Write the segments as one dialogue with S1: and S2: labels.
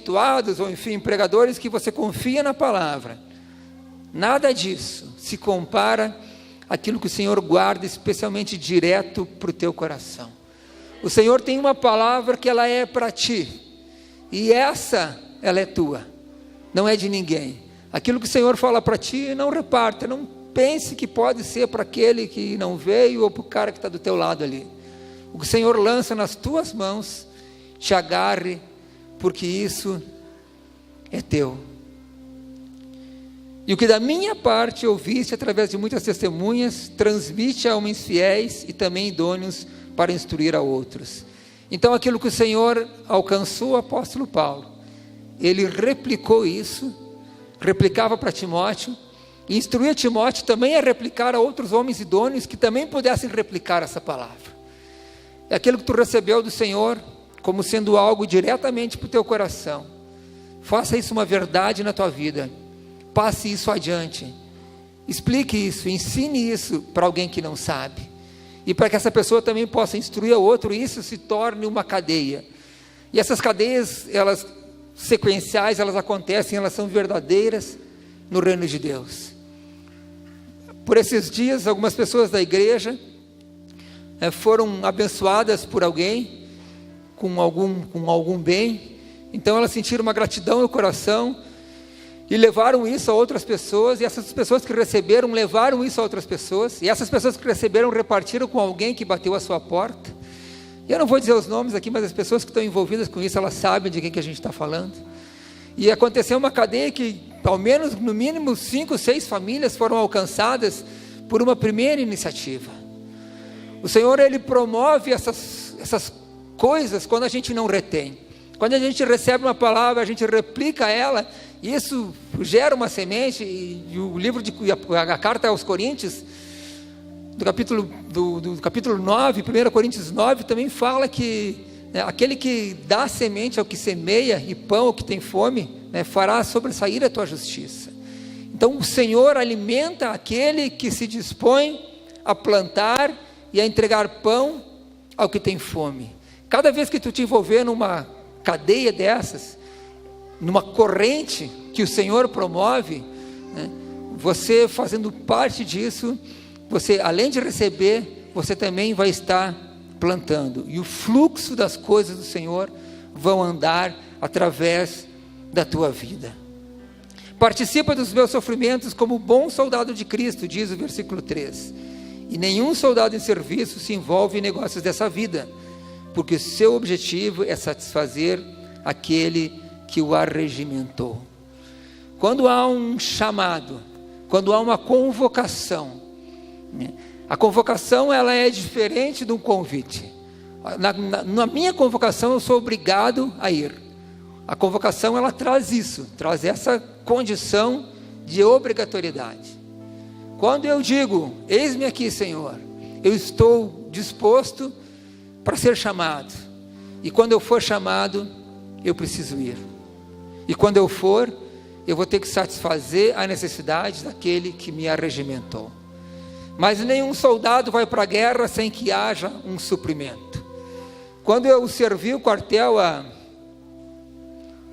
S1: conceituados, ou enfim, pregadores que você confia na palavra. Nada disso se compara àquilo que o Senhor guarda especialmente direto para o teu coração. O Senhor tem uma palavra que ela é para ti, e essa, ela é tua, não é de ninguém. Aquilo que o Senhor fala para ti, não reparta, não pense que pode ser para aquele que não veio, ou para o cara que está do teu lado ali. O que o Senhor lança nas tuas mãos, te agarre, porque isso é teu. E o que da minha parte ouviste através de muitas testemunhas, transmite a homens fiéis e também idôneos para instruir a outros. Então aquilo que o Senhor alcançou o apóstolo Paulo, ele replicou isso, replicava para Timóteo, e instruía Timóteo também a replicar a outros homens idôneos que também pudessem replicar essa palavra. É aquilo que tu recebeu do Senhor, como sendo algo diretamente para o teu coração. Faça isso uma verdade na tua vida. Passe isso adiante. Explique isso, ensine isso para alguém que não sabe. E para que essa pessoa também possa instruir a outro, e isso se torne uma cadeia. E essas cadeias, elas sequenciais, elas acontecem, elas são verdadeiras no reino de Deus. Por esses dias, algumas pessoas da igreja foram abençoadas por alguém, com algum bem. Então elas sentiram uma gratidão no coração, e levaram isso a outras pessoas, e essas pessoas que receberam, levaram isso a outras pessoas, e essas pessoas que receberam, repartiram com alguém que bateu a sua porta. E eu não vou dizer os nomes aqui, mas as pessoas que estão envolvidas com isso, elas sabem de quem que a gente está falando. E aconteceu uma cadeia que, ao menos, no mínimo, 5, 6 famílias foram alcançadas por uma primeira iniciativa. O Senhor, Ele promove essas coisas quando a gente não retém. Quando a gente recebe uma palavra, a gente replica ela, isso gera uma semente. E o livro a carta aos Coríntios, do capítulo 9, 1 Coríntios 9, também fala que aquele que dá semente ao que semeia e pão ao que tem fome, fará sobressair a tua justiça. Então o Senhor alimenta aquele que se dispõe a plantar e a entregar pão ao que tem fome. Cada vez que tu te envolver numa cadeia dessas, numa corrente que o Senhor promove, você fazendo parte disso, você, além de receber, você também vai estar plantando, e o fluxo das coisas do Senhor vão andar através da tua vida. Participa dos meus sofrimentos como bom soldado de Cristo, diz o versículo 3, e nenhum soldado em serviço se envolve em negócios dessa vida, porque o seu objetivo é satisfazer aquele que o arregimentou. Quando há um chamado, quando há uma convocação, a convocação, ela é diferente de um convite. Na minha convocação eu sou obrigado a ir. A convocação, ela traz isso, traz essa condição de obrigatoriedade. Quando eu digo, eis-me aqui, Senhor, eu estou disposto para ser chamado, e quando eu for chamado, eu preciso ir, e quando eu for, eu vou ter que satisfazer a necessidade daquele que me arregimentou. Mas nenhum soldado vai para a guerra sem que haja um suprimento. Quando eu servi o quartel há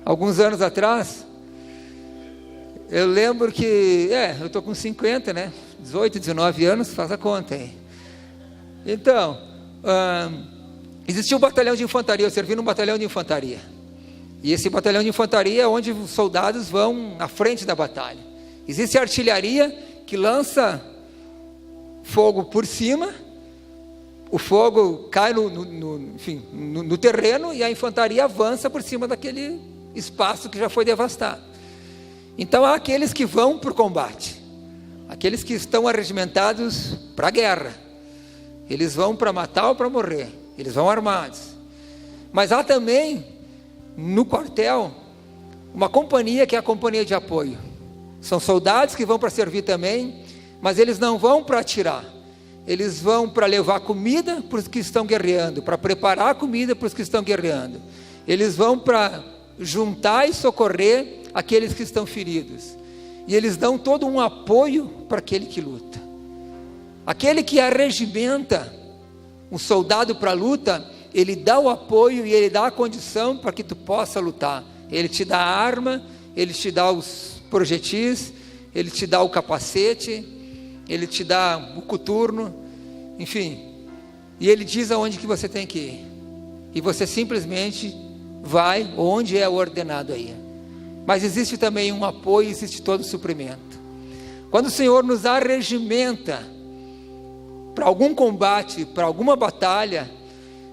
S1: alguns anos atrás, eu lembro que, eu estou com 50, 18, 19 anos, faz a conta aí. Então, existia um batalhão de infantaria, eu servi num batalhão de infantaria. E esse batalhão de infantaria é onde os soldados vão à frente da batalha. Existe a artilharia que lança fogo por cima, o fogo cai no terreno, e a infantaria avança por cima daquele espaço que já foi devastado. Então há aqueles que vão para o combate, aqueles que estão arregimentados para a guerra, eles vão para matar ou para morrer, eles vão armados. Mas há também no quartel uma companhia que é a companhia de apoio. São soldados que vão para servir também, mas eles não vão para atirar, eles vão para levar comida para os que estão guerreando, para preparar comida para os que estão guerreando, eles vão para juntar e socorrer aqueles que estão feridos, e eles dão todo um apoio para aquele que luta. Aquele que arregimenta um soldado para a luta, ele dá o apoio e ele dá a condição para que tu possa lutar, Ele te dá a arma, Ele te dá os projetis, Ele te dá o capacete, Ele te dá o coturno, enfim. E Ele diz aonde que você tem que ir. E você simplesmente vai onde é ordenado aí. Mas existe também um apoio, existe todo o suprimento. Quando o Senhor nos arregimenta para algum combate, para alguma batalha,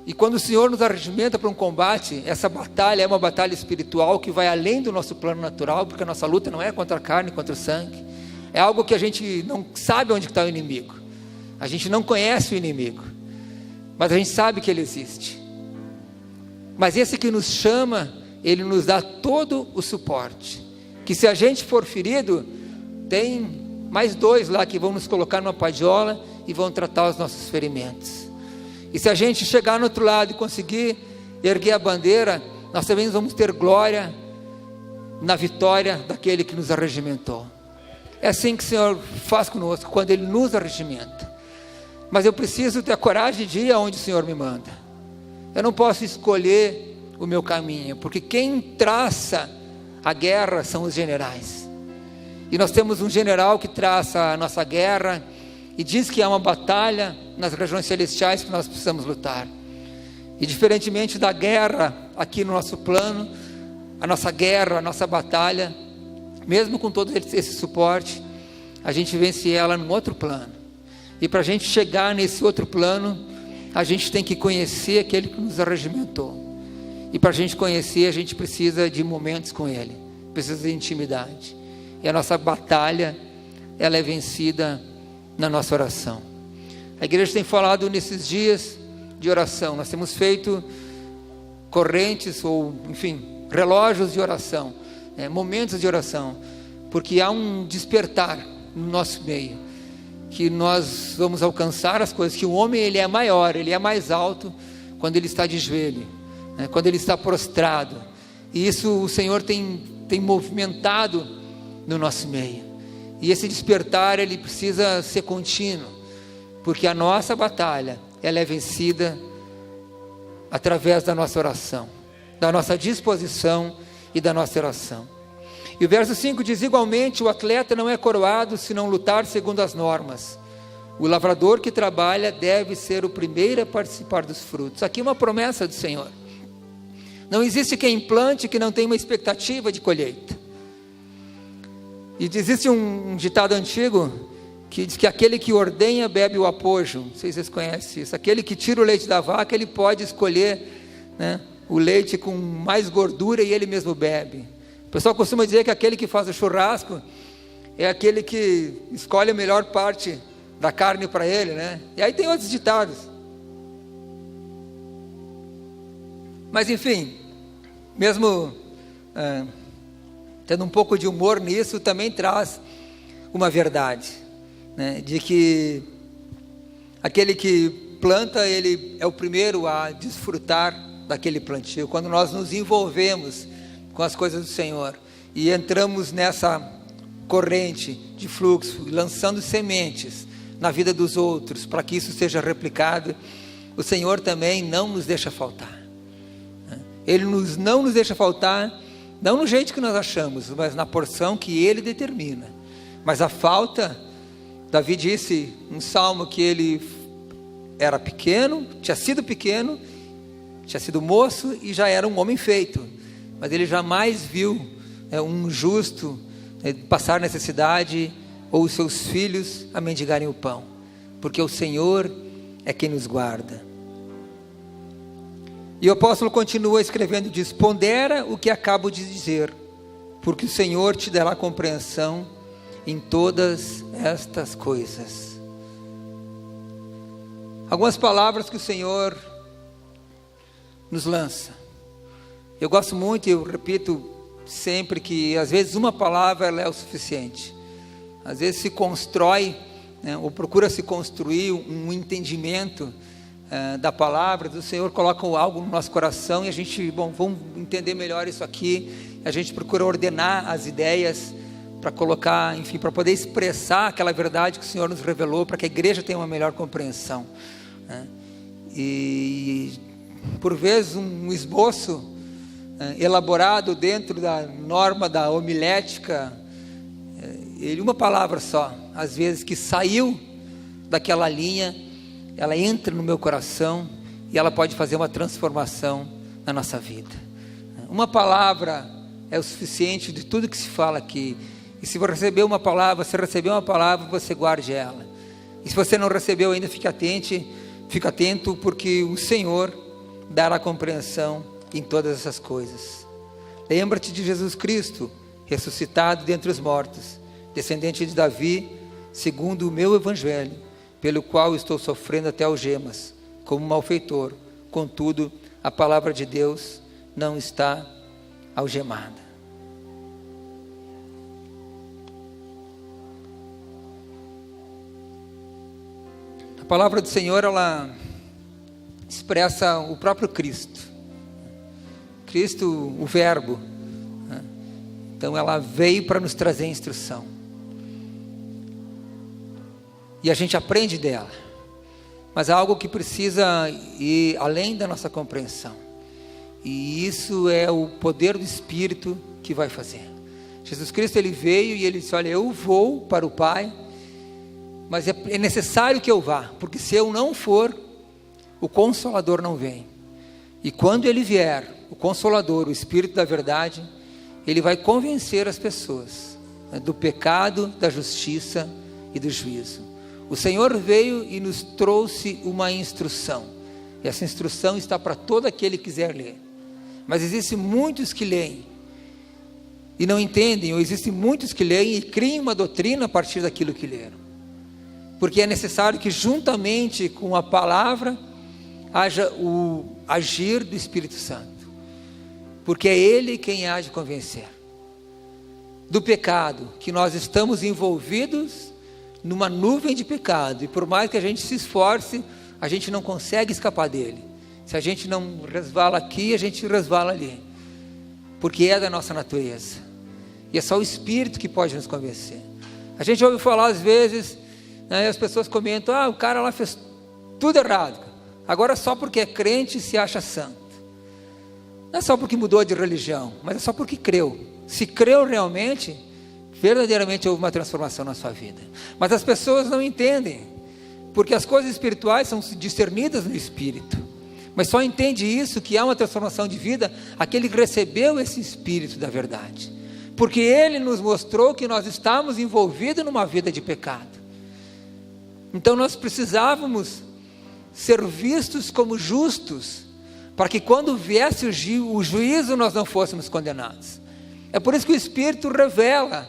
S1: e quando o Senhor nos arregimenta para um combate, essa batalha é uma batalha espiritual que vai além do nosso plano natural, porque a nossa luta não é contra a carne, contra o sangue. É algo que a gente não sabe onde está o inimigo. A gente não conhece o inimigo, mas a gente sabe que ele existe. Mas esse que nos chama, ele nos dá todo o suporte. Que se a gente for ferido, tem mais 2 lá que vão nos colocar numa padiola e vão tratar os nossos ferimentos. E se a gente chegar no outro lado e conseguir erguer a bandeira, nós também vamos ter glória na vitória daquele que nos arregimentou. É assim que o Senhor faz conosco, quando Ele nos arregimenta. Mas eu preciso ter a coragem de ir aonde o Senhor me manda. Eu não posso escolher o meu caminho, porque quem traça a guerra são os generais. E nós temos um general que traça a nossa guerra e diz que há uma batalha nas regiões celestiais que nós precisamos lutar. E diferentemente da guerra aqui no nosso plano, a nossa guerra, a nossa batalha, mesmo com todo esse suporte, a gente vence ela num outro plano. E para a gente chegar nesse outro plano, a gente tem que conhecer aquele que nos arregimentou. E para a gente conhecer, a gente precisa de momentos com Ele, precisa de intimidade. E a nossa batalha, ela é vencida na nossa oração. A igreja tem falado nesses dias de oração. Nós temos feito correntes ou, enfim, relógios de oração, momentos de oração, porque há um despertar no nosso meio, que nós vamos alcançar as coisas, que o homem ele é maior, ele é mais alto quando ele está de joelho, quando ele está prostrado. E isso o Senhor tem movimentado no nosso meio. E esse despertar, ele precisa ser contínuo, porque a nossa batalha, ela é vencida através da nossa oração, da nossa disposição e da nossa oração. E o verso 5 diz: igualmente o atleta não é coroado se não lutar segundo as normas. O lavrador que trabalha deve ser o primeiro a participar dos frutos. Aqui uma promessa do Senhor. Não existe quem plante que não tenha uma expectativa de colheita. E existe um ditado antigo que diz que aquele que ordenha bebe o apojo. Não sei se vocês conhecem isso. Aquele que tira o leite da vaca, ele pode escolher, o leite com mais gordura e ele mesmo bebe. O pessoal costuma dizer que aquele que faz o churrasco é aquele que escolhe a melhor parte da carne para ele, E aí tem outros ditados. Mas enfim, mesmo tendo um pouco de humor nisso, também traz uma verdade, de que aquele que planta, ele é o primeiro a desfrutar daquele plantio. Quando nós nos envolvemos com as coisas do Senhor e entramos nessa corrente de fluxo, lançando sementes na vida dos outros, para que isso seja replicado, o Senhor também não nos deixa faltar. Ele não nos deixa faltar, não no jeito que nós achamos, mas na porção que Ele determina. Mas a falta, Davi disse um salmo que ele era pequeno, tinha sido moço e já era um homem feito, mas ele jamais viu um justo passar necessidade ou os seus filhos a mendigarem o pão, porque o Senhor é quem nos guarda. E o apóstolo continua escrevendo, diz: pondera o que acabo de dizer, porque o Senhor te dará compreensão em todas estas coisas. Algumas palavras que o Senhor nos lança. Eu gosto muito, eu repito sempre que às vezes uma palavra ela é o suficiente. Às vezes se constrói, ou procura se construir um entendimento da palavra do Senhor, coloca algo no nosso coração e a gente, vamos entender melhor isso aqui. A gente procura ordenar as ideias para colocar, enfim, para poder expressar aquela verdade que o Senhor nos revelou, para que a igreja tenha uma melhor compreensão. E por vezes um esboço elaborado dentro da norma da homilética, uma palavra só, às vezes, que saiu daquela linha, ela entra no meu coração e ela pode fazer uma transformação na nossa vida. Uma palavra é o suficiente de tudo que se fala aqui. E se você recebeu uma palavra, você guarde ela. E se você não recebeu ainda, fique atento, porque o Senhor dará compreensão em todas essas coisas. Lembra-te de Jesus Cristo, ressuscitado dentre os mortos, descendente de Davi, segundo o meu evangelho, pelo qual estou sofrendo até algemas, como malfeitor. Contudo, a palavra de Deus não está algemada. A palavra do Senhor, ela expressa o próprio Cristo. Cristo, o Verbo. Então ela veio para nos trazer instrução. E a gente aprende dela. Mas há algo que precisa ir além da nossa compreensão. E isso é o poder do Espírito que vai fazer. Jesus Cristo, ele veio e ele disse: olha, eu vou para o Pai, mas é necessário que eu vá, porque se eu não for, o Consolador não vem. E quando ele vier, o Consolador, o Espírito da verdade, ele vai convencer as pessoas, do pecado, da justiça e do juízo. O Senhor veio e nos trouxe uma instrução. E essa instrução está para todo aquele que quiser ler. Mas existem muitos que leem e não entendem, ou existem muitos que leem e criam uma doutrina a partir daquilo que leram. Porque é necessário que juntamente com a palavra haja o agir do Espírito Santo. Porque é Ele quem há de convencer do pecado, que nós estamos envolvidos numa nuvem de pecado, e por mais que a gente se esforce, a gente não consegue escapar dele. Se a gente não resvala aqui, a gente resvala ali, porque é da nossa natureza, e é só o Espírito que pode nos convencer. A gente ouve falar às vezes, as pessoas comentam: o cara lá fez tudo errado, agora só porque é crente se acha santo. Não é só porque mudou de religião, mas é só porque creu. Se creu realmente, verdadeiramente houve uma transformação na sua vida. Mas as pessoas não entendem, porque as coisas espirituais são discernidas no Espírito. Mas só entende isso, que há uma transformação de vida, aquele que recebeu esse Espírito da verdade. Porque Ele nos mostrou que nós estávamos envolvidos numa vida de pecado. Então nós precisávamos ser vistos como justos, para que quando viesse o juízo nós não fôssemos condenados. É por isso que o Espírito revela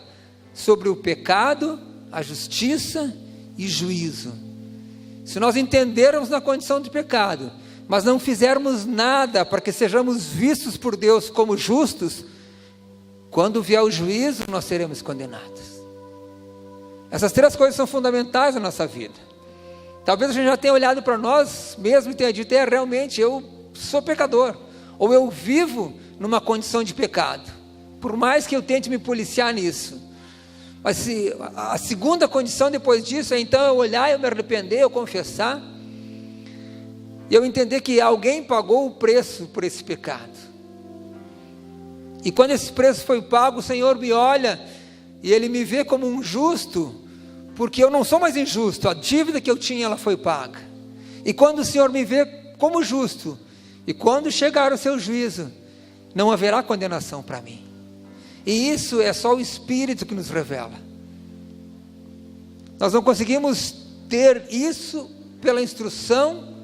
S1: sobre o pecado, a justiça e juízo. Se nós entendermos na condição de pecado, mas não fizermos nada para que sejamos vistos por Deus como justos, quando vier o juízo nós seremos condenados. Essas três coisas são fundamentais na nossa vida. Talvez a gente já tenha olhado para nós mesmo e tenha dito: realmente eu sou pecador, ou eu vivo numa condição de pecado, por mais que eu tente me policiar nisso. Mas se a segunda condição depois disso é então eu olhar, eu me arrepender, eu confessar, e eu entender que alguém pagou o preço por esse pecado. E quando esse preço foi pago, o Senhor me olha e Ele me vê como um justo, porque eu não sou mais injusto, a dívida que eu tinha, ela foi paga. E quando o Senhor me vê como justo, e quando chegar o seu juízo, não haverá condenação para mim. E isso é só o Espírito que nos revela. Nós não conseguimos ter isso pela instrução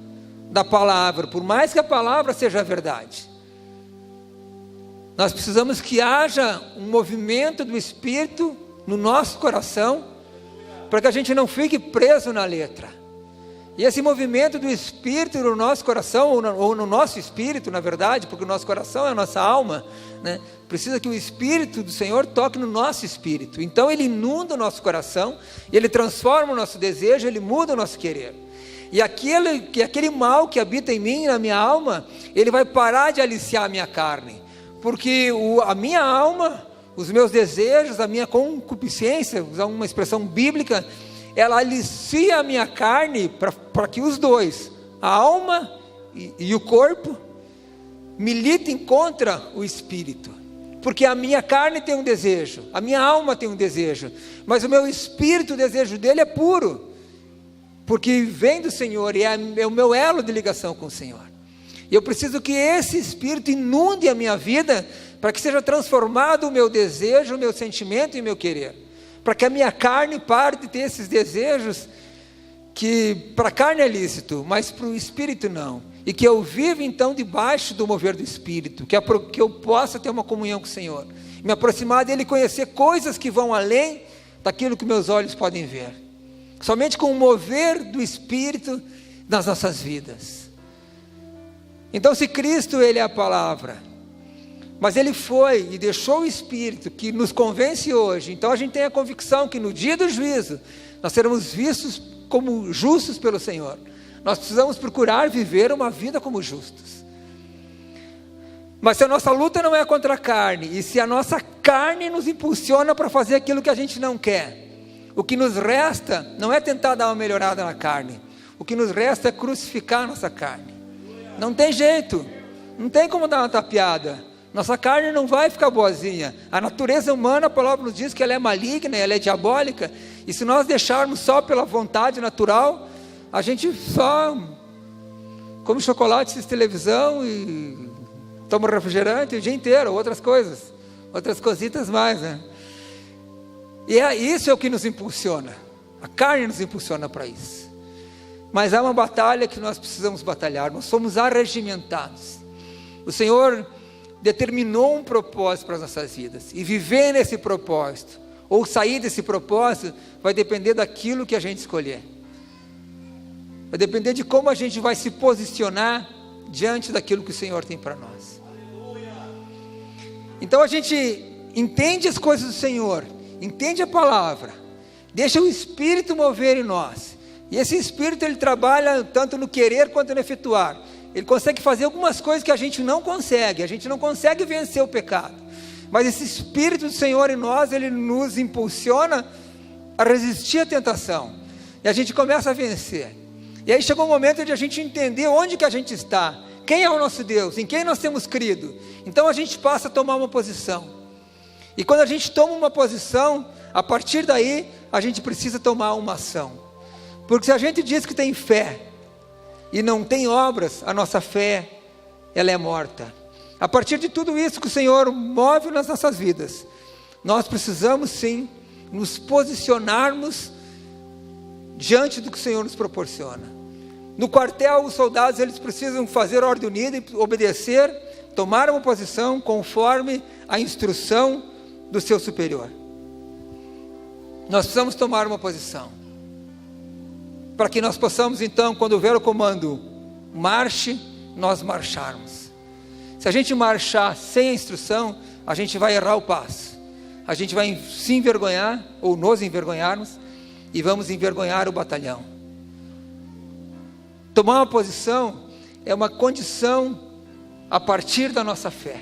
S1: da palavra, por mais que a palavra seja a verdade. Nós precisamos que haja um movimento do Espírito no nosso coração, para que a gente não fique preso na letra. E esse movimento do Espírito no nosso coração, ou no nosso espírito, na verdade, porque o nosso coração é a nossa alma, né? Precisa que o Espírito do Senhor toque no nosso espírito. Então Ele inunda o nosso coração, Ele transforma o nosso desejo, Ele muda o nosso querer. E aquele mal que habita em mim, na minha alma, ele vai parar de aliciar a minha carne. Porque a minha alma, os meus desejos, a minha concupiscência, usar uma expressão bíblica, ela alicia a minha carne para que os dois, a alma e o corpo, militem contra o espírito, porque a minha carne tem um desejo, a minha alma tem um desejo, mas o meu espírito, o desejo dele é puro, porque vem do Senhor e é o meu elo de ligação com o Senhor. E eu preciso que esse espírito inunde a minha vida, para que seja transformado o meu desejo, o meu sentimento e o meu querer, para que a minha carne pare de ter esses desejos, que para a carne é lícito, mas para o espírito não, e que eu viva então debaixo do mover do espírito, que eu possa ter uma comunhão com o Senhor, me aproximar dele e conhecer coisas que vão além daquilo que meus olhos podem ver, somente com o mover do espírito nas nossas vidas. Então, se Cristo, ele é a palavra, mas ele foi e deixou o Espírito que nos convence hoje, então a gente tem a convicção que no dia do juízo nós seremos vistos como justos pelo Senhor. Nós precisamos procurar viver uma vida como justos. Mas se a nossa luta não é contra a carne, e se a nossa carne nos impulsiona para fazer aquilo que a gente não quer, o que nos resta não é tentar dar uma melhorada na carne, o que nos resta é crucificar a nossa carne. Não tem jeito, não tem como dar uma tapeada. Nossa carne não vai ficar boazinha. A natureza humana, a palavra nos diz que ela é maligna, ela é diabólica, e se nós deixarmos só pela vontade natural, a gente só come chocolate, assiste televisão e toma refrigerante o dia inteiro, outras coisas, outras cositas mais, né? E isso é o que nos impulsiona, a carne nos impulsiona para isso. Mas há uma batalha que nós precisamos batalhar, nós somos arregimentados. O Senhor determinou um propósito para as nossas vidas, e viver nesse propósito, ou sair desse propósito, vai depender daquilo que a gente escolher, vai depender de como a gente vai se posicionar diante daquilo que o Senhor tem para nós. Então a gente entende as coisas do Senhor, entende a palavra, deixa o Espírito mover em nós, e esse Espírito ele trabalha tanto no querer quanto no efetuar. Ele consegue fazer algumas coisas que a gente não consegue vencer o pecado, mas esse Espírito do Senhor em nós, ele nos impulsiona a resistir à tentação, e a gente começa a vencer. E aí chegou o momento de a gente entender onde que a gente está, quem é o nosso Deus, em quem nós temos crido. Então a gente passa a tomar uma posição, e quando a gente toma uma posição, a partir daí a gente precisa tomar uma ação, porque se a gente diz que tem fé e não tem obras, a nossa fé, ela é morta. A partir de tudo isso que o Senhor move nas nossas vidas, nós precisamos sim nos posicionarmos diante do que o Senhor nos proporciona. No quartel, os soldados eles precisam fazer ordem unida e obedecer, tomar uma posição conforme a instrução do seu superior. Nós precisamos tomar uma posição, para que nós possamos então, quando houver o comando, marche, nós marcharmos. Se a gente marchar sem a instrução, a gente vai errar o passo, a gente vai se envergonhar, ou nos envergonharmos, e vamos envergonhar o batalhão. Tomar uma posição é uma condição a partir da nossa fé.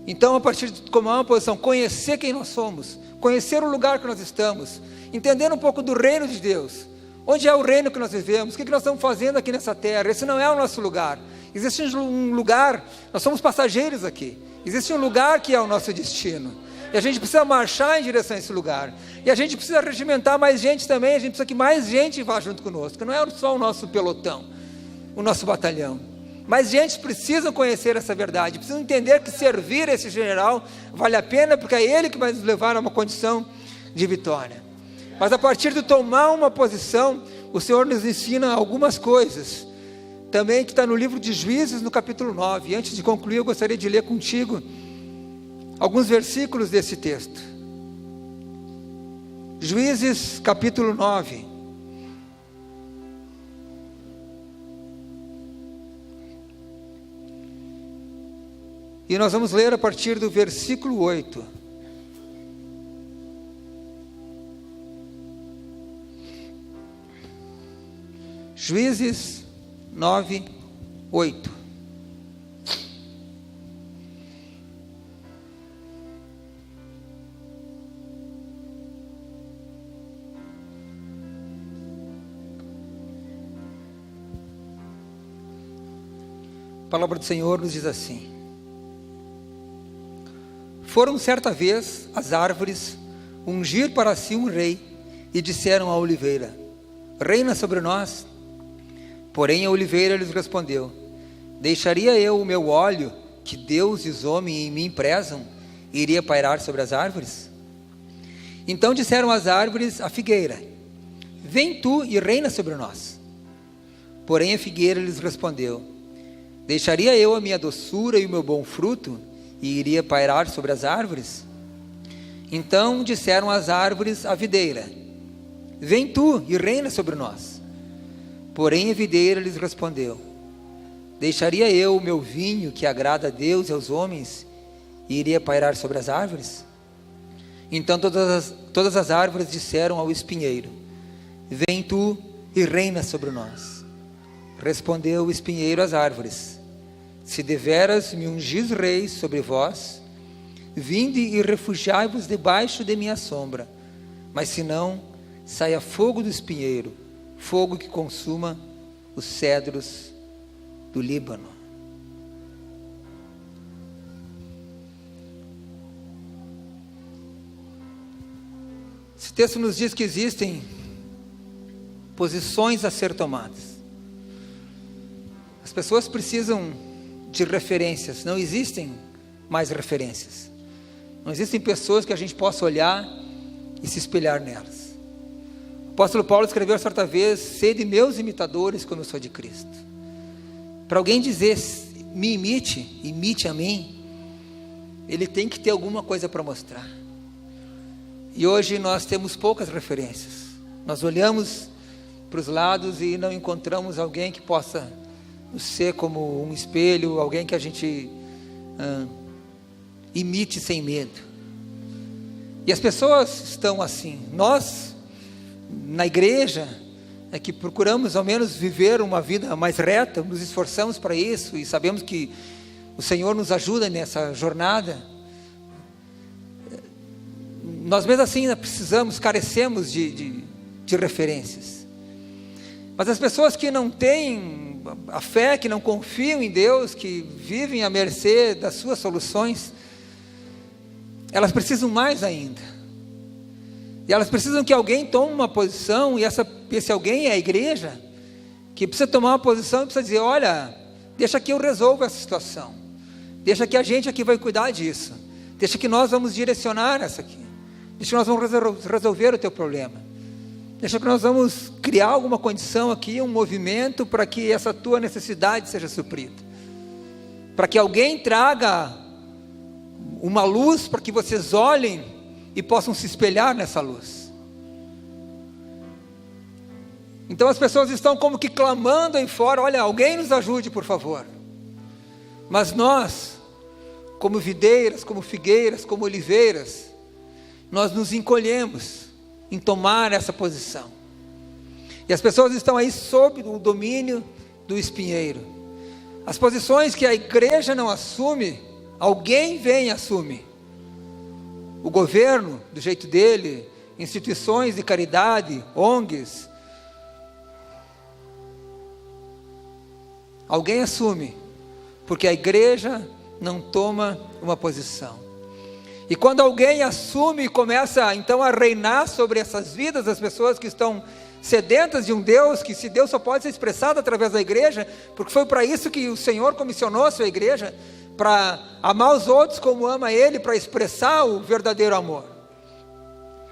S1: Então, a partir de tomar uma posição, conhecer quem nós somos, conhecer o lugar que nós estamos, entender um pouco do reino de Deus. Onde é o reino que nós vivemos? O que nós estamos fazendo aqui nessa terra? Esse não é o nosso lugar. Existe um lugar, nós somos passageiros aqui. Existe um lugar que é o nosso destino. E a gente precisa marchar em direção a esse lugar. E a gente precisa regimentar mais gente também. A gente precisa que mais gente vá junto conosco. Não é só o nosso pelotão, o nosso batalhão. Mais gente precisa conhecer essa verdade. Precisa entender que servir esse general vale a pena, porque é ele que vai nos levar a uma condição de vitória. Mas a partir de tomar uma posição, o Senhor nos ensina algumas coisas, também que está no livro de Juízes, no capítulo 9, e antes de concluir eu gostaria de ler contigo, alguns versículos desse texto, Juízes capítulo 9, e nós vamos ler a partir do versículo 8, Juízes 9, 8. A palavra do Senhor nos diz assim: foram certa vez as árvores ungir para si um rei, e disseram à oliveira: reina sobre nós. Porém a oliveira lhes respondeu: deixaria eu o meu óleo, que Deus e os homens em mim prezam, e iria pairar sobre as árvores? Então disseram as árvores à figueira: vem tu e reina sobre nós. Porém a figueira lhes respondeu: deixaria eu a minha doçura e o meu bom fruto, e iria pairar sobre as árvores? Então disseram as árvores à videira: vem tu e reina sobre nós. Porém a videira lhes respondeu: deixaria eu o meu vinho, que agrada a Deus e aos homens, e iria pairar sobre as árvores? Então todas as árvores disseram ao espinheiro: vem tu e reina sobre nós. Respondeu o espinheiro às árvores: se deveras me ungis rei sobre vós, vinde e refugiai-vos debaixo de minha sombra. Mas se não, saia fogo do espinheiro, fogo que consuma os cedros do Líbano. Esse texto nos diz que existem posições a ser tomadas. As pessoas precisam de referências, não existem mais referências. Não existem pessoas que a gente possa olhar e se espelhar nelas. O apóstolo Paulo escreveu certa vez: sede meus imitadores como eu sou de Cristo. Para alguém dizer me imite, imite a mim, ele tem que ter alguma coisa para mostrar. E hoje nós temos poucas referências. Nós olhamos para os lados e não encontramos alguém que possa ser como um espelho, alguém que a gente imite sem medo. E as pessoas estão assim. Nós, na igreja, é que procuramos ao menos viver uma vida mais reta, nos esforçamos para isso e sabemos que o Senhor nos ajuda nessa jornada. Nós mesmo assim ainda precisamos, carecemos de referências. Mas as pessoas que não têm a fé, que não confiam em Deus, que vivem à mercê das suas soluções, elas precisam mais ainda. E elas precisam que alguém tome uma posição, e esse alguém é a igreja, que precisa tomar uma posição e precisa dizer: olha, deixa que eu resolvo essa situação, deixa que a gente aqui vai cuidar disso, deixa que nós vamos direcionar essa aqui, deixa que nós vamos resolver o teu problema, deixa que nós vamos criar alguma condição aqui, um movimento para que essa tua necessidade seja suprida, para que alguém traga uma luz para que vocês olhem e possam se espelhar nessa luz. Então as pessoas estão como que clamando aí fora: olha, alguém nos ajude, por favor. Mas nós, como videiras, como figueiras, como oliveiras, nós nos encolhemos em tomar essa posição. E as pessoas estão aí sob o domínio do espinheiro. As posições que a igreja não assume, alguém vem e assume. O governo, do jeito dele, instituições de caridade, ONGs. Alguém assume, porque a igreja não toma uma posição. E quando alguém assume e começa então a reinar sobre essas vidas das pessoas que estão sedentas de um Deus, que esse Deus só pode ser expressado através da igreja, porque foi para isso que o Senhor comissionou a sua igreja, para amar os outros como ama Ele, para expressar o verdadeiro amor.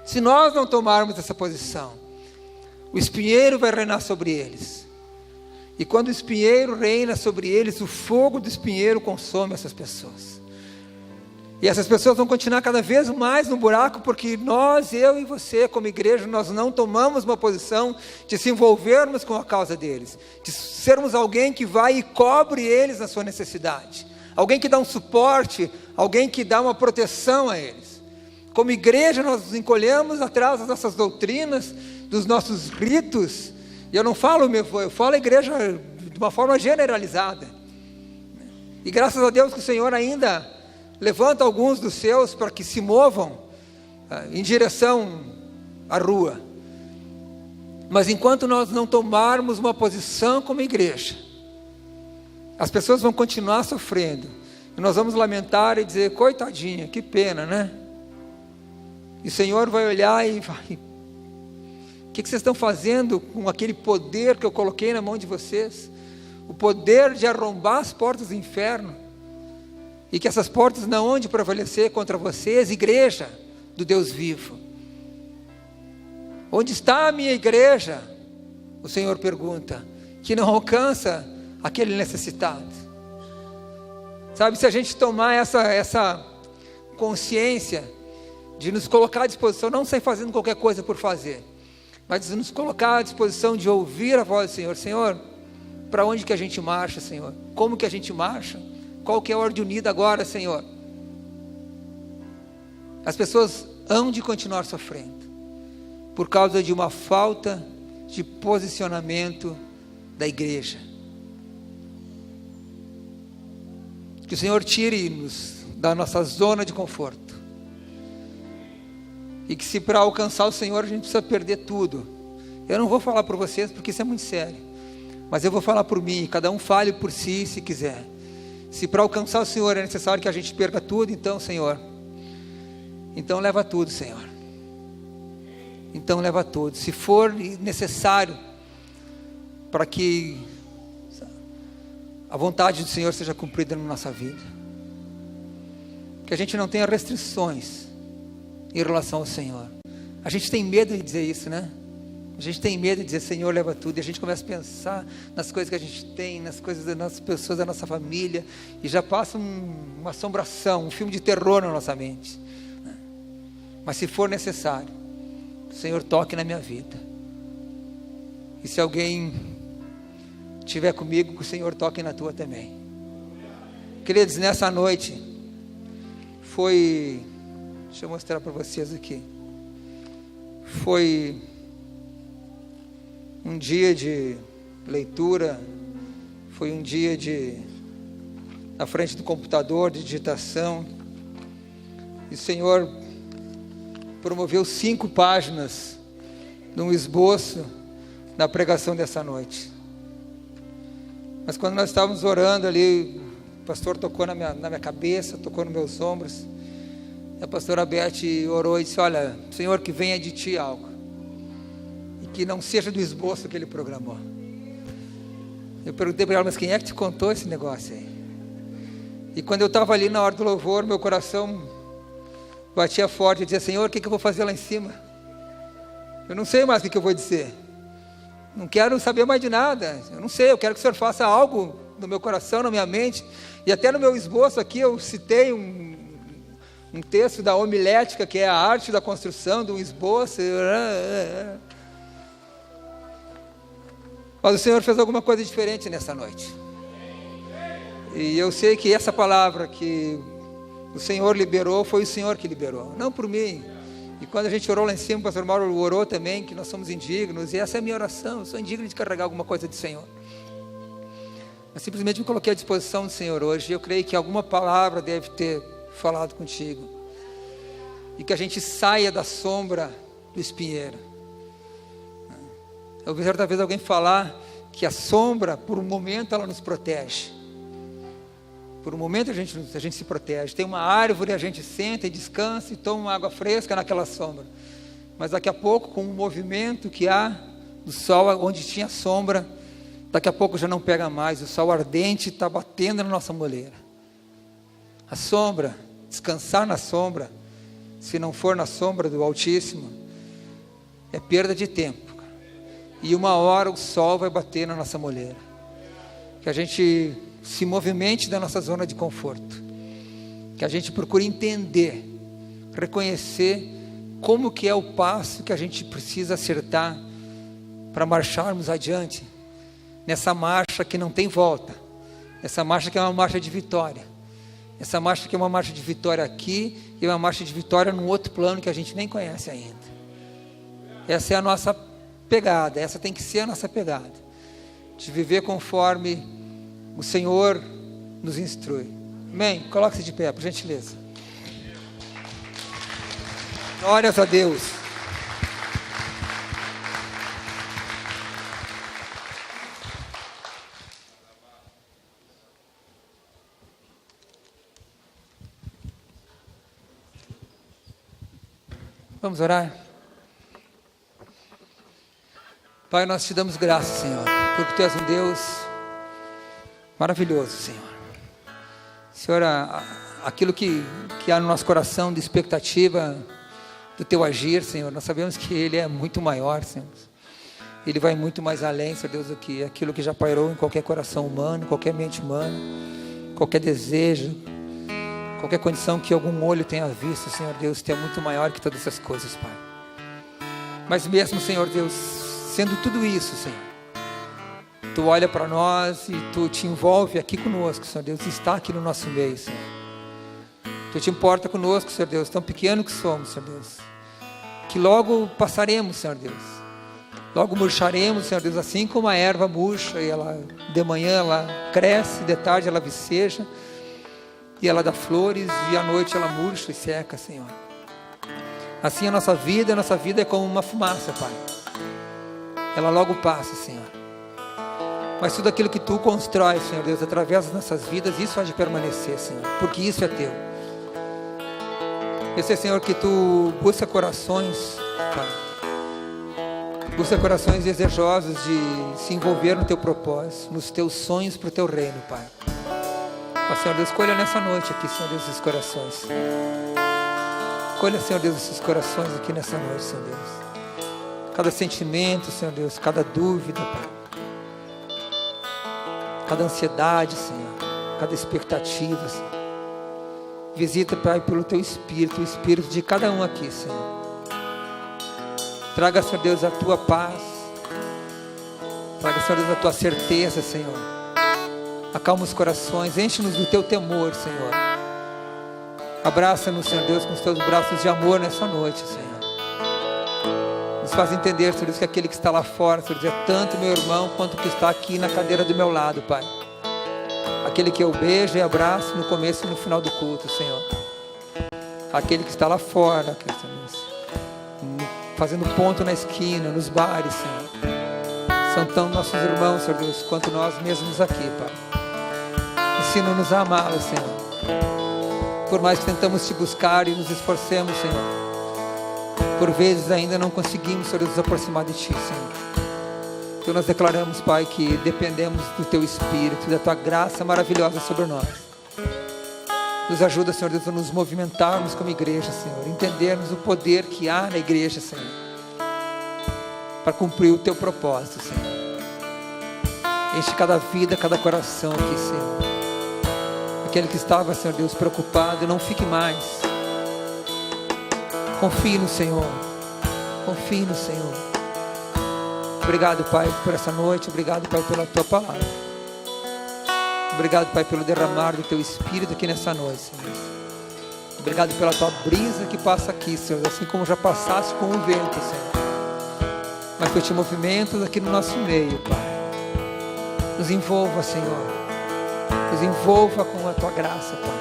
S1: Se nós não tomarmos essa posição, o espinheiro vai reinar sobre eles. E quando o espinheiro reina sobre eles, o fogo do espinheiro consome essas pessoas. E essas pessoas vão continuar cada vez mais no buraco, porque nós, eu e você, como igreja, nós não tomamos uma posição de se envolvermos com a causa deles, de sermos alguém que vai e cobre eles na sua necessidade, alguém que dá um suporte, alguém que dá uma proteção a eles. Como igreja, nós nos encolhemos atrás das nossas doutrinas, dos nossos ritos. E eu não falo eu falo a igreja de uma forma generalizada. E graças a Deus que o Senhor ainda levanta alguns dos seus para que se movam em direção à rua. Mas enquanto nós não tomarmos uma posição como igreja, As pessoas vão continuar sofrendo. E nós vamos lamentar e dizer, coitadinha, que pena, né? E o Senhor vai olhar e vai, o que vocês estão fazendo com aquele poder que eu coloquei na mão de vocês? O poder de arrombar as portas do inferno. E que essas portas não hão de prevalecer contra vocês, igreja do Deus vivo. Onde está a minha igreja? O Senhor pergunta, que não alcança aquele necessitado. Sabe, se a gente tomar essa consciência de nos colocar à disposição, não sair fazendo qualquer coisa por fazer, mas de nos colocar à disposição de ouvir a voz do Senhor. Senhor, para onde que a gente marcha, Senhor? Como que a gente marcha? Qual que é a ordem unida agora, Senhor? As pessoas hão de continuar sofrendo por causa de uma falta de posicionamento da igreja. Que o Senhor tire-nos da nossa zona de conforto. E que se para alcançar o Senhor a gente precisa perder tudo. Eu não vou falar por vocês porque isso é muito sério. Mas eu vou falar por mim, cada um fale por si se quiser. Se para alcançar o Senhor é necessário que a gente perca tudo, então Senhor, então leva tudo, Senhor. Então leva tudo. Se for necessário para que a vontade do Senhor seja cumprida na nossa vida. Que a gente não tenha restrições em relação ao Senhor. A gente tem medo de dizer isso, né? A gente tem medo de dizer, Senhor, leva tudo. E a gente começa a pensar nas coisas que a gente tem, nas coisas das nossas pessoas, da nossa família. E já passa uma assombração, um filme de terror na nossa mente. Mas se for necessário, o Senhor toque na minha vida. E se alguém estiver comigo, que o Senhor toque na tua também. Queridos, nessa noite, deixa eu mostrar para vocês aqui. Foi um dia de leitura, foi um dia na frente do computador, de digitação, e o Senhor promoveu 5 páginas de um esboço da pregação dessa noite. Mas quando nós estávamos orando ali, o pastor tocou na minha cabeça, tocou nos meus ombros, e a pastora Beth orou e disse, olha, Senhor, que venha de ti algo, e que não seja do esboço que ele programou. Eu perguntei para ela, mas quem é que te contou esse negócio aí? E quando eu estava ali na hora do louvor, meu coração batia forte e dizia, Senhor, o que eu vou fazer lá em cima? Eu não sei mais o que eu vou dizer. Não quero saber mais de nada. Eu não sei, eu quero que o Senhor faça algo no meu coração, na minha mente. E até no meu esboço aqui eu citei um texto da homilética, que é a arte da construção de um esboço. Mas o Senhor fez alguma coisa diferente nessa noite. E eu sei que essa palavra que o Senhor liberou, foi o Senhor que liberou, não por mim. E quando a gente orou lá em cima, o pastor Mauro orou também, que nós somos indignos, e essa é a minha oração, eu sou indigno de carregar alguma coisa do Senhor. Mas simplesmente me coloquei à disposição do Senhor hoje, e eu creio que alguma palavra deve ter falado contigo, e que a gente saia da sombra do espinheiro. Eu vi certa vez alguém falar que a sombra, por um momento, ela nos protege. Por um momento a gente se protege. Tem uma árvore, a gente senta e descansa e toma uma água fresca naquela sombra. Mas daqui a pouco, com o movimento que há do sol, onde tinha sombra, daqui a pouco já não pega mais. O sol ardente está batendo na nossa moleira. A sombra, descansar na sombra, se não for na sombra do Altíssimo, é perda de tempo. E uma hora o sol vai bater na nossa moleira. Que a gente se movimente da nossa zona de conforto, que a gente procure entender, reconhecer como que é o passo que a gente precisa acertar para marcharmos adiante, nessa marcha que não tem volta, essa marcha que é uma marcha de vitória, essa marcha que é uma marcha de vitória aqui, e uma marcha de vitória num outro plano que a gente nem conhece ainda. Essa é a nossa pegada, essa tem que ser a nossa pegada, de viver conforme o Senhor nos instrui. Amém? Coloque-se de pé, por gentileza. Glórias a Deus. Vamos orar? Pai, nós te damos graças, Senhor, porque Tu és um Deus maravilhoso, Senhor. Senhor, aquilo que há no nosso coração de expectativa do Teu agir, Senhor, nós sabemos que Ele é muito maior, Senhor. Ele vai muito mais além, Senhor Deus, do que aquilo que já pairou em qualquer coração humano, em qualquer mente humana, qualquer desejo, qualquer condição que algum olho tenha visto, Senhor Deus, Tu é muito maior que todas essas coisas, Pai. Mas mesmo, Senhor Deus, sendo tudo isso, Senhor, Tu olha para nós e Tu te envolve aqui conosco, Senhor Deus, está aqui no nosso meio, Senhor. Tu te importa conosco, Senhor Deus, tão pequeno que somos, Senhor Deus, que logo passaremos, Senhor Deus, logo murcharemos, Senhor Deus, assim como a erva murcha, e ela, de manhã ela cresce, de tarde ela viceja, e ela dá flores, e à noite ela murcha e seca, Senhor. Assim a nossa vida é como uma fumaça, Pai. Ela logo passa, Senhor. Mas tudo aquilo que Tu constrói, Senhor Deus, através das nossas vidas, isso há de permanecer, Senhor, porque isso é Teu. Eu sei, Senhor, que Tu busca corações, Pai. Busca corações desejosos de se envolver no Teu propósito, nos Teus sonhos para o Teu reino, Pai. Ó, Senhor Deus, escolha nessa noite aqui, Senhor Deus, esses corações. Escolha, Senhor Deus, esses corações aqui nessa noite, Senhor Deus. Cada sentimento, Senhor Deus, cada dúvida, Pai. Cada ansiedade, Senhor, cada expectativa, Senhor. Visita, Pai, pelo Teu Espírito, o Espírito de cada um aqui, Senhor. Traga, Senhor Deus, a Tua paz. Traga, Senhor Deus, a Tua certeza, Senhor. Acalma os corações, enche-nos do Teu temor, Senhor. Abraça-nos, Senhor Deus, com os Teus braços de amor nessa noite, Senhor. Nos faz entender, Senhor Deus, que aquele que está lá fora, Senhor Deus, é tanto meu irmão quanto o que está aqui na cadeira do meu lado, Pai. Aquele que eu beijo e abraço no começo e no final do culto, Senhor. Aquele que está lá fora, Senhor, fazendo ponto na esquina, nos bares, Senhor. São tão nossos irmãos, Senhor Deus, quanto nós mesmos aqui, Pai. Ensina-nos a amá-los, Senhor. Por mais que tentamos Te buscar e nos esforcemos, Senhor, por vezes ainda não conseguimos, Senhor Deus, nos aproximar de Ti, Senhor. Então nós declaramos, Pai, que dependemos do Teu Espírito, da Tua graça maravilhosa sobre nós. Nos ajuda, Senhor Deus, a nos movimentarmos como igreja, Senhor, entendermos o poder que há na igreja, Senhor, para cumprir o Teu propósito, Senhor. Enche cada vida, cada coração aqui, Senhor. Aquele que estava, Senhor Deus, preocupado, não fique mais. Confie no Senhor. Confie no Senhor. Obrigado, Pai, por essa noite. Obrigado, Pai, pela Tua palavra. Obrigado, Pai, pelo derramar do Teu Espírito aqui nessa noite, Senhor. Obrigado pela Tua brisa que passa aqui, Senhor, assim como já passaste com o vento, Senhor. Mas que eu Te movimentos aqui no nosso meio, Pai. Nos envolva, Senhor. Nos envolva com a Tua graça, Pai.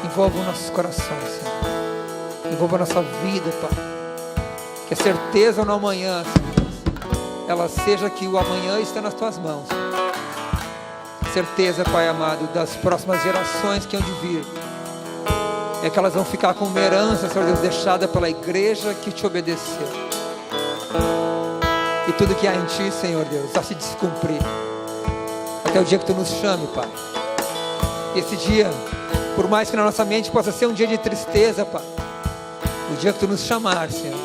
S1: Envolva os nossos corações, Senhor. Envolva a nossa vida, Pai. Que a certeza no amanhã, Senhor, ela seja que o amanhã está nas Tuas mãos. Certeza, Pai amado, das próximas gerações que hão de vir, é que elas vão ficar com uma herança, Senhor Deus, deixada pela igreja que Te obedeceu. E tudo que há em Ti, Senhor Deus, vai se descumprir até o dia que Tu nos chame, Pai. E esse dia, por mais que na nossa mente possa ser um dia de tristeza, Pai, o dia que Tu nos chamar, Senhor,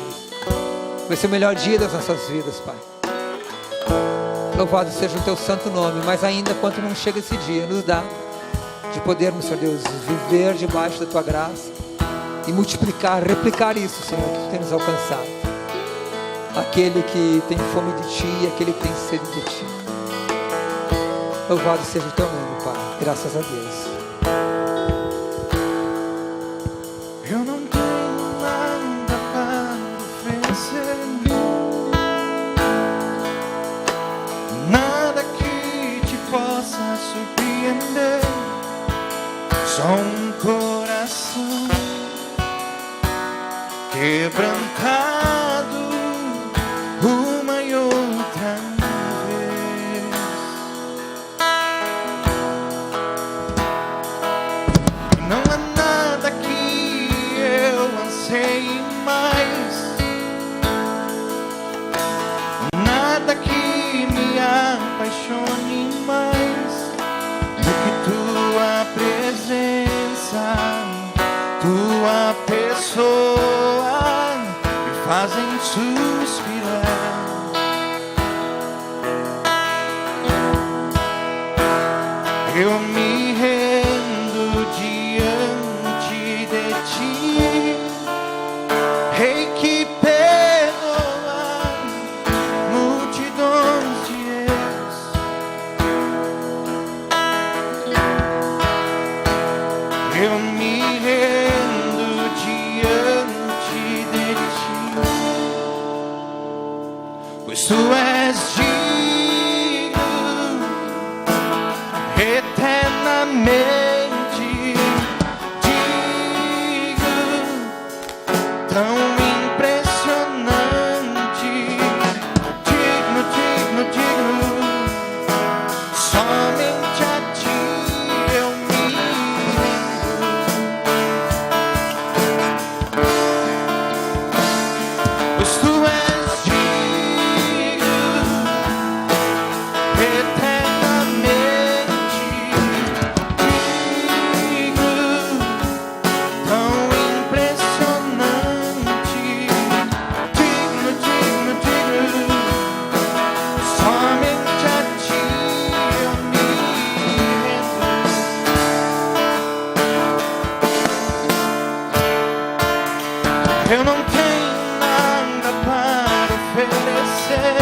S1: vai ser o melhor dia das nossas vidas, Pai. Louvado seja o Teu santo nome. Mas ainda, quando não chega esse dia, nos dá de podermos, Senhor Deus, viver debaixo da Tua graça e multiplicar, replicar isso, Senhor, que Tu tem nos alcançado. Aquele que tem fome de Ti, aquele que tem sede de Ti. Louvado seja o Teu nome, Pai. Graças a Deus.
S2: Eu não tenho nada para oferecer, nada que Te possa surpreender. Só um coração quebrantado uma e outra vez. Não há nada que eu anseie mais presença, tua pessoa me fazem suspirar. Eu me rendo diante de ti, Rei que perdoa multidões de erros. Eu me rendo diante de ti, pois tu és digno eternamente, digno, tão impressionante, digno, digno, digno, somente a ti eu me rendo, pois tu és digno eternamente, tão impressionante, digno, digno, digno, somente a ti eu me rendo. Eu não tenho nada para oferecer,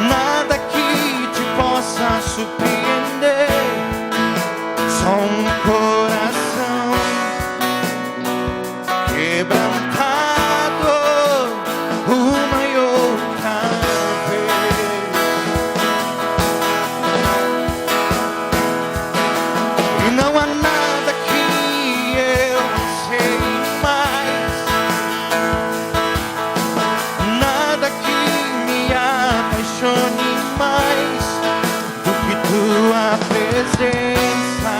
S2: nada que te possa surpreender, só um coração quebrantado uma e outra vez. E não há nada que eu anseie mais, nada que me apaixone mais do que tua presença,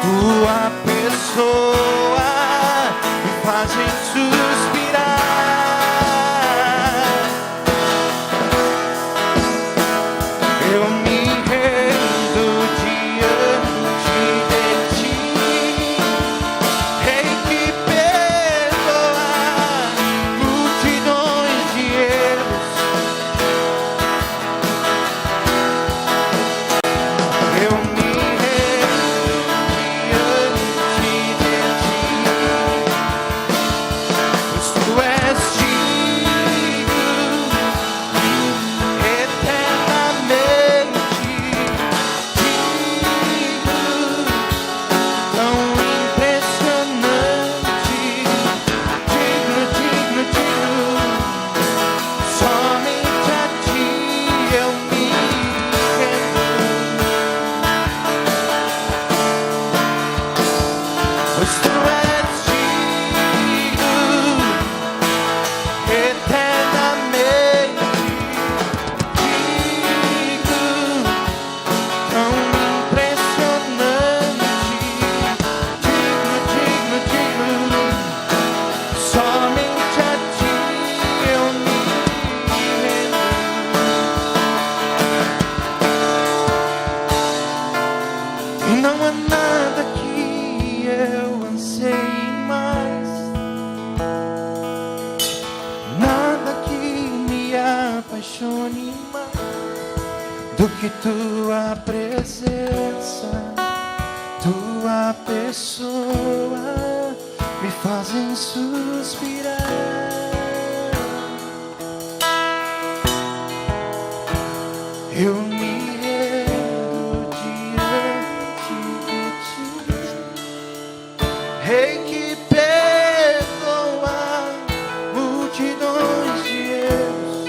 S2: tua pessoa me fazem suspirar. Eu me rendo diante de ti, Rei que perdoa multidões de erros. Eu me rendo diante de ti, pois tu és digno eternamente, digno, tão impressionante, digno, digno, digno, somente a ti eu me rendo, pois tu és digno eternamente, digno, tão impressionante, digno, digno, digno, somente a ti eu me rendo. E não há nada que eu anseie mais, nada que me apaixone mais do que tua presença, tua pessoa me fazem suspirar. Eu me rendo diante de ti, Rei que perdoa multidões de erros.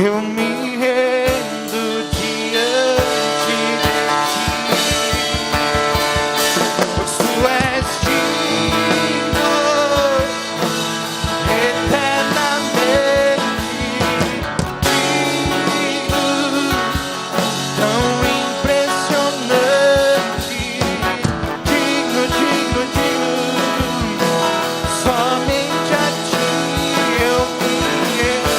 S2: Eu me rendo diante de ti, pois tu és digno eternamente, digno, tão impressionante, digno, digno, digno, somente a ti eu me rendo.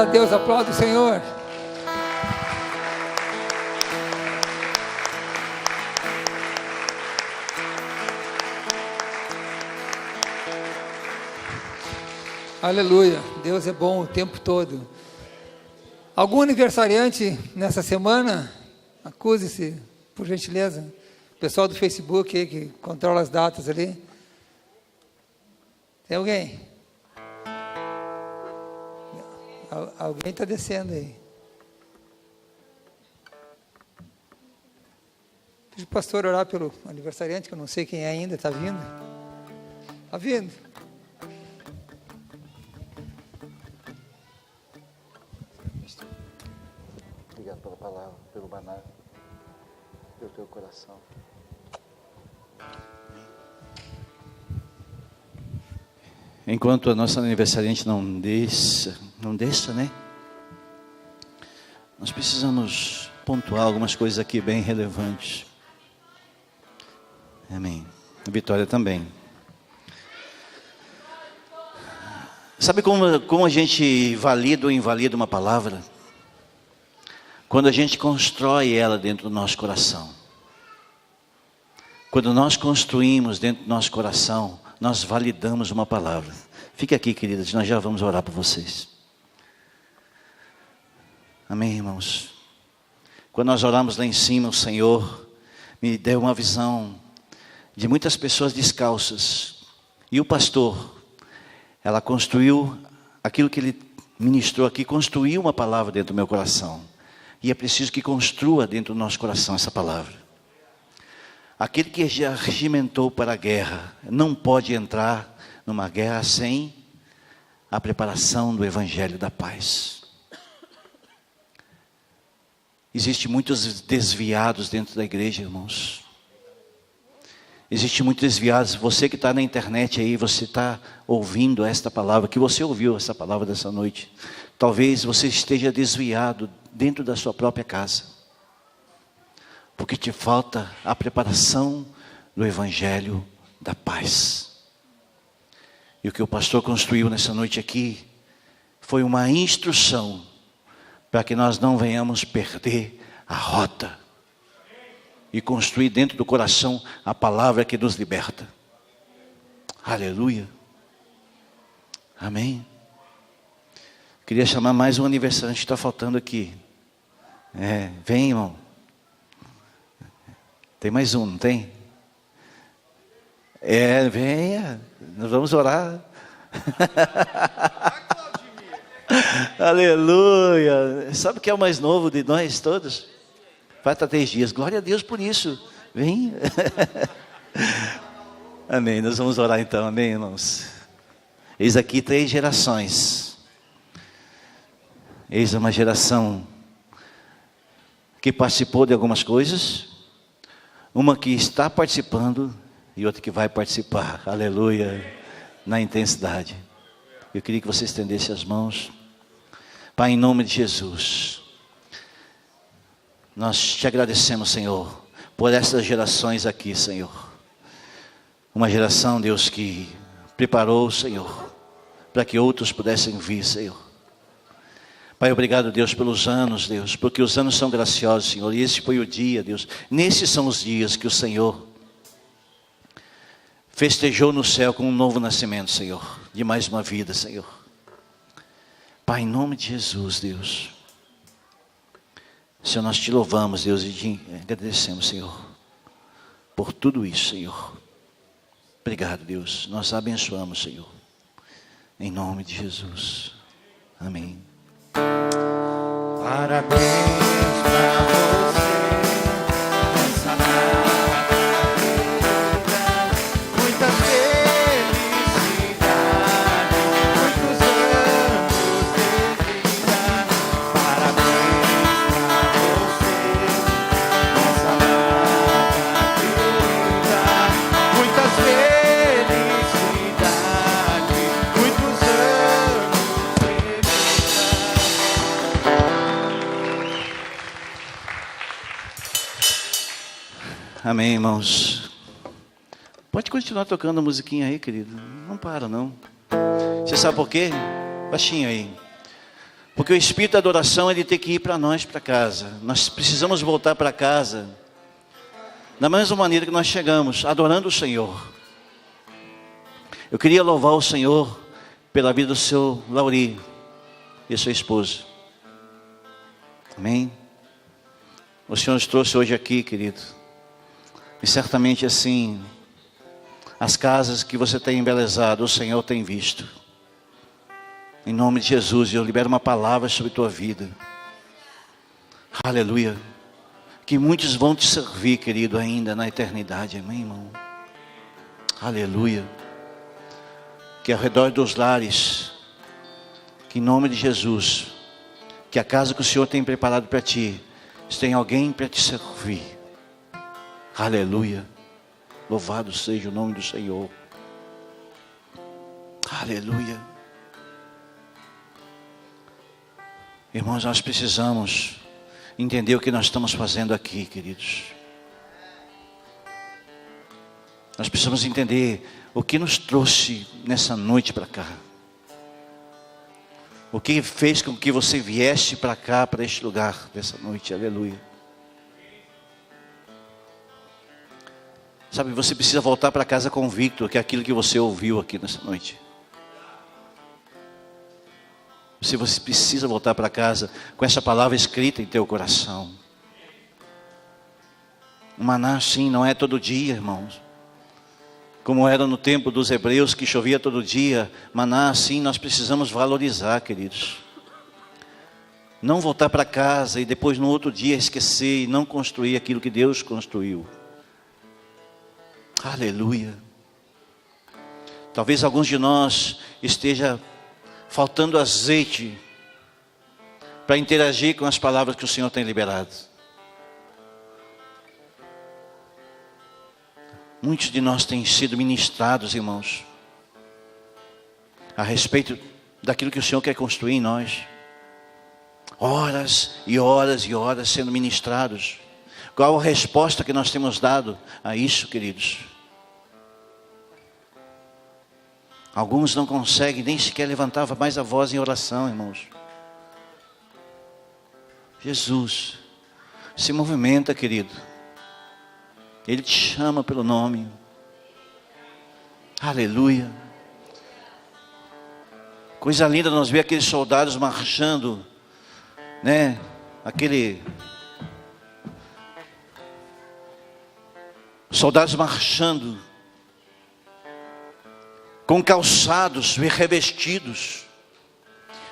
S1: a Deus, aplaude o Senhor. Aleluia, Deus é bom o tempo todo. Algum aniversariante nessa semana? Acuse-se, por gentileza. O pessoal do Facebook aí que controla as datas ali. Tem alguém? Alguém está descendo aí. Deixa o pastor orar pelo aniversariante, que eu não sei quem é ainda, está vindo? Está vindo?
S3: Obrigado pela palavra, pelo maná, pelo teu coração. Enquanto a nossa aniversariante não desça, né? Nós precisamos pontuar algumas coisas aqui bem relevantes. Amém. A Vitória também. Sabe como a gente valida ou invalida uma palavra? Quando a gente constrói ela dentro do nosso coração. Quando nós construímos dentro do nosso coração, nós validamos uma palavra. Fique aqui, queridas, nós já vamos orar por vocês. Amém, irmãos? Quando nós oramos lá em cima, o Senhor me deu uma visão de muitas pessoas descalças. E o pastor, ela construiu aquilo que ele ministrou aqui, construiu uma palavra dentro do meu coração. E é preciso que construa dentro do nosso coração essa palavra. Aquele que já regimentou para a guerra não pode entrar numa guerra sem a preparação do Evangelho da paz. Existem muitos desviados dentro da igreja, irmãos. Existem muitos desviados. Você que está na internet aí, você está ouvindo esta palavra, que você ouviu essa palavra dessa noite. Talvez você esteja desviado dentro da sua própria casa. Porque te falta a preparação do Evangelho da paz. E o que o pastor construiu nessa noite aqui foi uma instrução para que nós não venhamos perder a rota e construir dentro do coração a palavra que nos liberta. Aleluia. Amém. Queria chamar mais um aniversariante que está faltando aqui. Vem, irmão. Tem mais um, não tem? Venha. Nós vamos orar. Aleluia. Sabe o que é o mais novo de nós todos? Falta 3 dias. Glória a Deus por isso. Vem. Amém. Nós vamos orar então. Amém, irmãos. Eis aqui 3 gerações. Eis uma geração que participou de algumas coisas. Uma que está participando e outra que vai participar. Aleluia. Na intensidade. Eu queria que você estendesse as mãos. Pai, em nome de Jesus, nós te agradecemos, Senhor, por essas gerações aqui, Senhor. Uma geração, Deus, que preparou, Senhor, para que outros pudessem vir, Senhor. Pai, obrigado, Deus, pelos anos, Deus, porque os anos são graciosos, Senhor, e esse foi o dia, Deus. Nesses são os dias que o Senhor festejou no céu com um novo nascimento, Senhor, de mais uma vida, Senhor. Pai, em nome de Jesus, Deus, Senhor, nós te louvamos, Deus, e te agradecemos, Senhor, por tudo isso, Senhor. Obrigado, Deus, nós abençoamos, Senhor, em nome de Jesus. Amém.
S2: Parabéns pra você nessa data querida. Muita felicidade, muitos anos de vida. Parabéns pra você nessa data querida. Muitas felicidades, muitos anos de vida.
S3: Amém, irmãos. Pode continuar tocando a musiquinha aí, querido. Não para, não. Você sabe por quê? Baixinho aí. Porque o espírito da adoração, ele tem que ir para nós, para casa. Nós precisamos voltar para casa da mesma maneira que nós chegamos, adorando o Senhor. Eu queria louvar o Senhor pela vida do seu Lauri e sua esposa. Amém? O Senhor nos trouxe hoje aqui, querido. E certamente assim, as casas que você tem embelezado, o Senhor tem visto. Em nome de Jesus, eu libero uma palavra sobre a tua vida. Aleluia. Que muitos vão te servir, querido, ainda na eternidade. Amém, irmão? Aleluia. Que ao redor dos lares, que em nome de Jesus, que a casa que o Senhor tem preparado para ti, tem alguém para te servir. Aleluia. Louvado seja o nome do Senhor. Aleluia. Irmãos, nós precisamos entender o que nós estamos fazendo aqui, queridos. Nós precisamos entender o que nos trouxe nessa noite para cá. O que fez com que você viesse para cá, para este lugar, dessa noite. Aleluia. Sabe, você precisa voltar para casa convicto que é aquilo que você ouviu aqui nessa noite. Você precisa voltar para casa com essa palavra escrita em teu coração. O maná, sim, não é todo dia, irmãos. Como era no tempo dos hebreus, que chovia todo dia. Maná, sim, nós precisamos valorizar, queridos. Não voltar para casa e depois no outro dia esquecer e não construir aquilo que Deus construiu. Aleluia. Talvez alguns de nós esteja faltando azeite para interagir com as palavras que o Senhor tem liberado. Muitos de nós têm sido ministrados, irmãos, a respeito daquilo que o Senhor quer construir em nós. Horas e horas e horas sendo ministrados. Qual a resposta que nós temos dado a isso, queridos? Alguns não conseguem nem sequer levantar mais a voz em oração, irmãos. Jesus, se movimenta, querido. Ele te chama pelo nome. Aleluia. Coisa linda nós ver aqueles soldados marchando, né? Soldados marchando com calçados revestidos,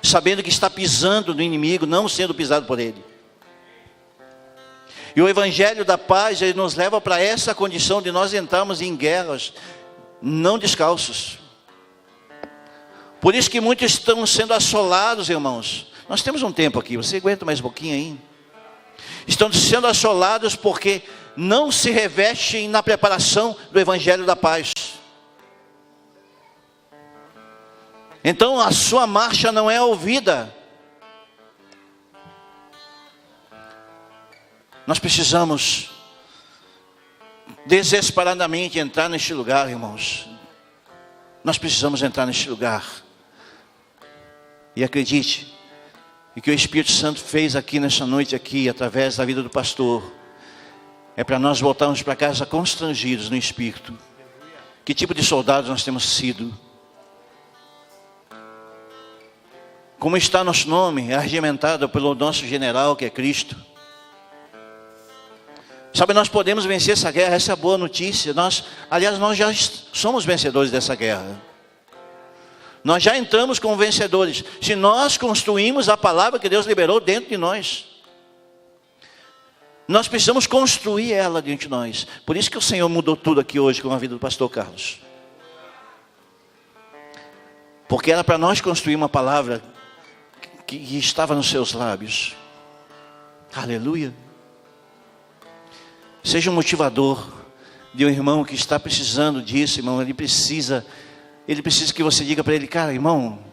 S3: sabendo que está pisando no inimigo, não sendo pisado por ele. E o evangelho da paz, ele nos leva para essa condição de nós entrarmos em guerras, não descalços. Por isso que muitos estão sendo assolados, irmãos. Nós temos um tempo aqui, você aguenta mais um pouquinho aí? Estão sendo assolados porque não se revestem na preparação do evangelho da paz. Então a sua marcha não é ouvida. Nós precisamos desesperadamente entrar neste lugar, irmãos. Nós precisamos entrar neste lugar. E acredite, o que o Espírito Santo fez aqui nessa noite aqui, através da vida do pastor, é para nós voltarmos para casa constrangidos no Espírito. Que tipo de soldados nós temos sido? Como está nosso nome, arregimentado pelo nosso general, que é Cristo. Sabe, nós podemos vencer essa guerra, essa é a boa notícia. Nós já somos vencedores dessa guerra. Nós já entramos como vencedores. Se nós construímos a palavra que Deus liberou dentro de nós. Nós precisamos construir ela dentro de nós. Por isso que o Senhor mudou tudo aqui hoje com a vida do pastor Carlos. Porque era para nós construir uma palavra que estava nos seus lábios. Aleluia. Seja um motivador de um irmão que está precisando disso, irmão. Ele precisa que você diga para ele: cara, irmão,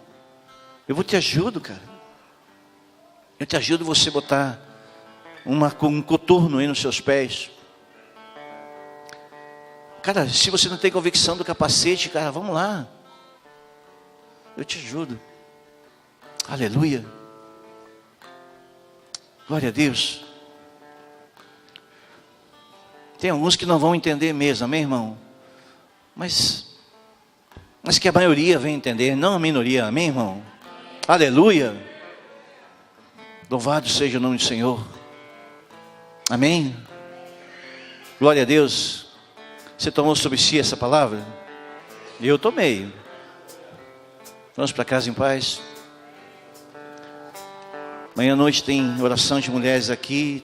S3: eu te ajudo, cara. Eu te ajudo você botar um coturno aí nos seus pés. Cara, se você não tem convicção do capacete, cara, vamos lá. Eu te ajudo. Aleluia. Glória a Deus. Tem alguns que não vão entender mesmo, amém, irmão? Mas que a maioria vem entender, não a minoria, amém, irmão? Aleluia. Louvado seja o nome do Senhor. Amém. Glória a Deus. Você tomou sobre si essa palavra? Eu tomei. Vamos para casa em paz. Amanhã à noite tem oração de mulheres aqui.